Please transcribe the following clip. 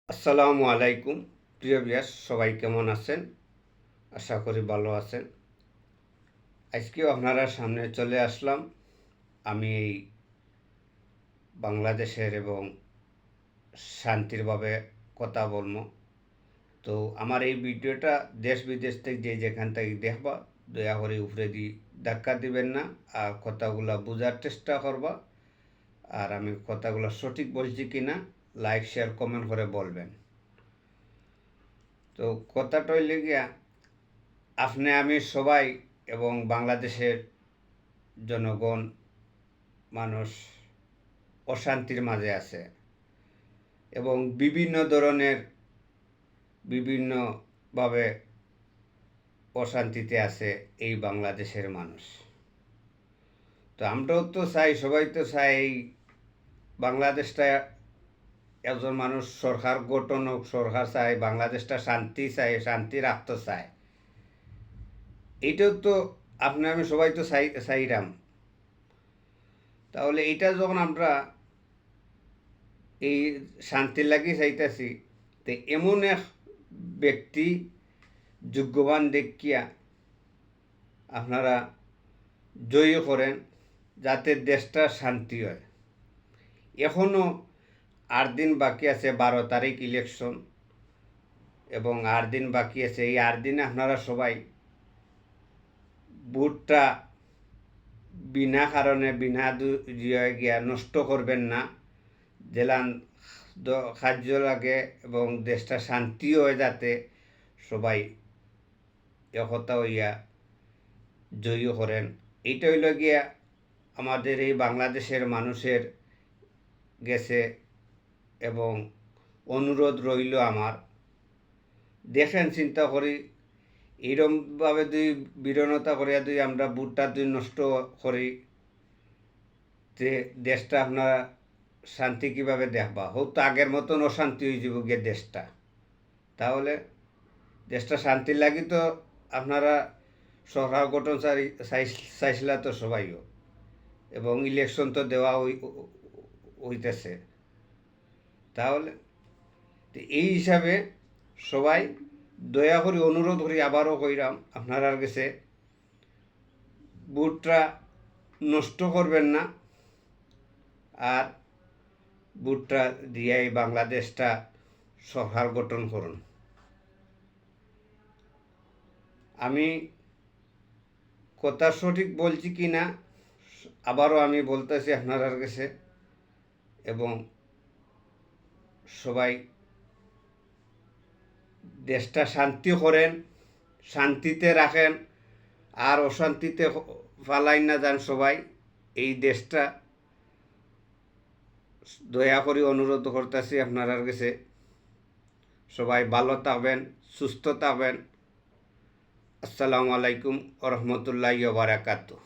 আসসালামু আলাইকুম প্রিয় ভিউয়ার্স, সবাই কেমন আছেন? আশা করি ভালো আছেন। আজকেও আপনারা সামনে চলে আসলাম আমি এই বাংলাদেশের এবং শান্তিরভাবে কথা বলবো। তো আমার এই ভিডিওটা দেশ বিদেশ থেকে যে যেখান থেকে দেখবা দয়া করে উপরে দিয়ে ধাক্কা দিবেন না, আর কথাগুলো বোঝার চেষ্টা করবা। আর আমি কথাগুলো সঠিক বলছি কিনা লাইক শেয়ার কমেন্ট করে বলবেন। তো কথাটা হইলে গিয়া আপনি আমি সবাই এবং বাংলাদেশের জনগণ মানুষ অশান্তির মাঝে আছে এবং বিভিন্ন ধরনের বিভিন্নভাবে অশান্তিতে আছে এই বাংলাদেশের মানুষ। তো আমরাও তো চাই, সবাই তো চাই এই বাংলাদেশটা একজন মানুষ সরকার গঠন হোক, সরকার চায় বাংলাদেশটা শান্তি চায়, শান্তি রাখতে চায়। এইটাও তো আপনি আমি সবাই তো চাইরাম। তাহলে এইটা যখন আমরা এই শান্তির লাগি চাইতেছি, তো এমন এক ব্যক্তি যোগ্যবান দেখিয়া আপনারা জয়ী করেন যাতে দেশটা শান্তি হয়। এখনও 8 দিন বাকি আছে, 12 তারিখ ইলেকশন এবং 8 দিন বাকি আছে। এই 8 দিনে আপনারা সবাই ভোটটা বিনা কারণে বিনা গিয়া নষ্ট করবেন না। জেলান কার্য লাগে এবং দেশটা শান্তি হয়ে যাতে সবাই একতা হইয়া জয়ী করেন। এইটা হইল গিয়া আমাদের এই বাংলাদেশের মানুষের গেছে এবং অনুরোধ রইল আমার। দেখেন, চিন্তা করি এইরকমভাবে দুই বিরণতা করিয়া দুই আমরা ভোটটা দুই নষ্ট করি, যে দেশটা আপনারা শান্তি কীভাবে দেখবা? হোক তো আগের মতন অশান্তি হয়ে যাব গিয়ে দেশটা। তাহলে দেশটা শান্তির লাগি তো আপনারা সরকার গঠন চাইছিলা তো সবাইও, এবং ইলেকশন তো দেওয়া হইতেছে। তাহলে এই হিসাবে সবাই দয়া করে অনুরোধ করি, আবারও কইরাম আপনার কাছে, ভোটটা নষ্ট করবেন না, আর ভোটটা দিয়ে বাংলাদেশটা সরকার গঠন করুন। আমি কথা সঠিক বলছি কি না আবারও আমি বলতেছি আপনার কাছে, এবং সবাই দেশটা শান্তি করেন, শান্তিতে রাখেন, আর অশান্তিতে ফালাই না যান সবাই। এই দেশটা দয়া করে অনুরোধ করতেছি আপনার কাছে, সবাই ভালো থাকবেন, সুস্থ থাকবেন। আসসালামু আলাইকুম ওয়া রাহমাতুল্লাহি ওয়া বারাকাতুহু।